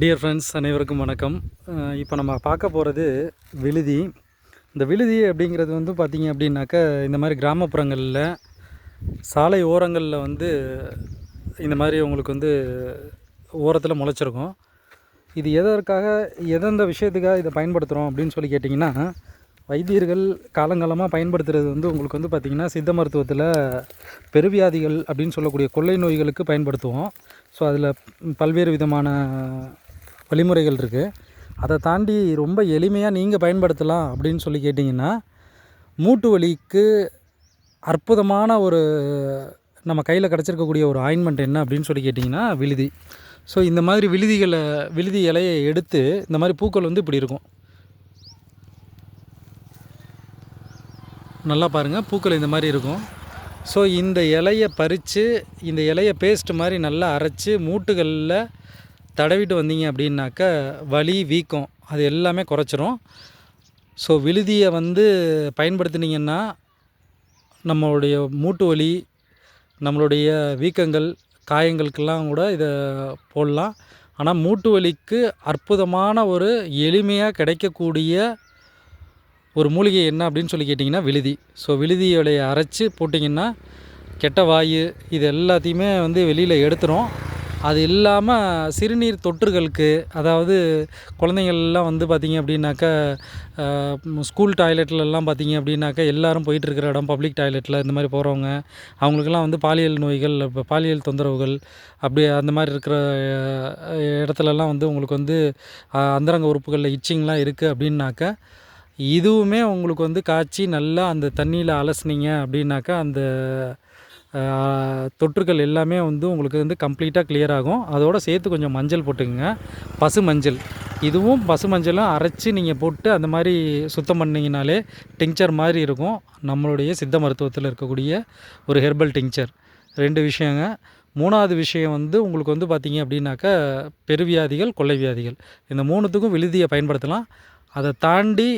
Dear friends அனைவருக்கும் வணக்கம். இப்போ நம்ம பார்க்க போகிறது விழுதி. இந்த விழுதி அப்படிங்கிறது வந்து பார்த்திங்க அப்படின்னாக்கா, இந்த மாதிரி கிராமப்புறங்களில் சாலை ஓரங்களில் வந்து இந்த மாதிரி உங்களுக்கு வந்து ஓரத்தில் முளைச்சிருக்கும். இது எதற்காக எந்தெந்த விஷயத்துக்காக இதை பயன்படுத்துகிறோம் அப்படின்னு சொல்லி கேட்டிங்கன்னா, வைத்தியர்கள் காலங்காலமாக பயன்படுத்துகிறது வந்து உங்களுக்கு வந்து பார்த்திங்கன்னா, சித்த மருத்துவத்தில் பெருவியாதிகள் அப்படின்னு சொல்லக்கூடிய கொள்ளை நோய்களுக்கு பயன்படுத்துவோம். ஸோ அதில் பல்வேறு விதமான வழிமுறைகள் இருக்குது. அதை தாண்டி ரொம்ப எளிமையாக நீங்கள் பயன்படுத்தலாம் அப்படின்னு சொல்லி கேட்டிங்கன்னா, மூட்டு வலிக்கு அற்புதமான ஒரு நம்ம கையில் கிடச்சிருக்கக்கூடிய ஒரு ஆயின்மெண்ட் என்ன அப்படின்னு சொல்லி கேட்டிங்கன்னா விழுதி. ஸோ இந்த மாதிரி விழுதி இலையை எடுத்து இந்த மாதிரி பூக்கள் வந்து இப்படி இருக்கும். நல்லா பாருங்கள், பூக்கள் இந்த மாதிரி இருக்கும். ஸோ இந்த இலையை பறித்து இந்த இலையை பேஸ்ட் மாதிரி நல்லா அரைச்சி மூட்டுகளில் தடவிட்டு வந்தீங்க அப்படின்னாக்கா வலி வீக்கம் அது எல்லாமே குறைச்சிரும். ஸோ விழுதியை வந்து பயன்படுத்தினீங்கன்னா நம்மளுடைய மூட்டு வலி, நம்மளுடைய வீக்கங்கள், காயங்களுக்கெல்லாம் கூட இதை போடலாம். ஆனால் மூட்டு வலிக்கு அற்புதமான ஒரு எளிமையாக கிடைக்கக்கூடிய ஒரு மூலிகை என்ன அப்படின்னு சொல்லி கேட்டிங்கன்னா விழுதி. ஸோ விழுதியோடைய அரைச்சி போட்டிங்கன்னா கெட்ட வாயு இது எல்லாத்தையுமே வந்து வெளியில் எடுத்துரும். அது இல்லாமல் சிறுநீர் தொற்றுகளுக்கு, அதாவது குழந்தைங்கள்லாம் வந்து பார்த்திங்க அப்படின்னாக்கா ஸ்கூல் டாய்லெட்லலாம் பார்த்திங்க அப்படின்னாக்கா எல்லோரும் போயிட்டுருக்கிற இடம் பப்ளிக் டாய்லெட்டில் இந்த மாதிரி போகிறவங்க அவங்களுக்கெல்லாம் வந்து பாலியல் நோய்கள், இப்போ பாலியல் தொந்தரவுகள் அப்படி அந்த மாதிரி இருக்கிற இடத்துலலாம் வந்து உங்களுக்கு வந்து அந்தரங்க உறுப்புகளில் இச்சிங்லாம் இருக்குது அப்படின்னாக்கா இதுவுமே உங்களுக்கு வந்து காய்ச்சி நல்லா அந்த தண்ணியில் அலசுனீங்க அப்படின்னாக்கா அந்த தொற்றுகள் எல்லாமே வந்து உங்களுக்கு வந்து கம்ப்ளீட்டாக கிளியர் ஆகும். அதோடு சேர்த்து கொஞ்சம் மஞ்சள் போட்டுக்குங்க, பசு மஞ்சள். இதுவும் பசு மஞ்சளும் அரைச்சி நீங்கள் போட்டு அந்த மாதிரி சுத்தம் பண்ணிங்கனாலே டிங்சர் மாதிரி இருக்கும். நம்மளுடைய சித்த மருத்துவத்தில் இருக்கக்கூடிய ஒரு ஹெர்பல் டிங்சர். 2 விஷயங்க. 3வது விஷயம் வந்து உங்களுக்கு வந்து பார்த்திங்க அப்படின்னாக்கா பெருவியாதிகள், கொள்ளை வியாதிகள் இந்த 3த்துக்கும் விழுதியை பயன்படுத்தலாம். அதை தாண்டி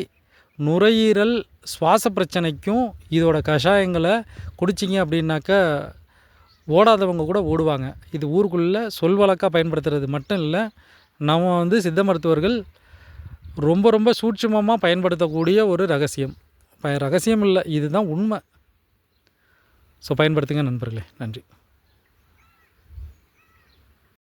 நுரையீரல் சுவாச பிரச்சனைக்கும் இதோட கஷாயங்களை குடிச்சிங்க அப்படின்னாக்கா ஓடாதவங்க கூட ஓடுவாங்க. இது ஊருக்குள்ளே சொல்வழக்காக பயன்படுத்துகிறது மட்டும் இல்லை, நம்ம வந்து சித்த மருத்துவர்கள் ரொம்ப ரொம்ப சூட்சுமமாக பயன்படுத்தக்கூடிய ஒரு ரகசியம் இல்லை, இதுதான் உண்மை. ஸோ பயன்படுத்துங்க நண்பர்களே. நன்றி.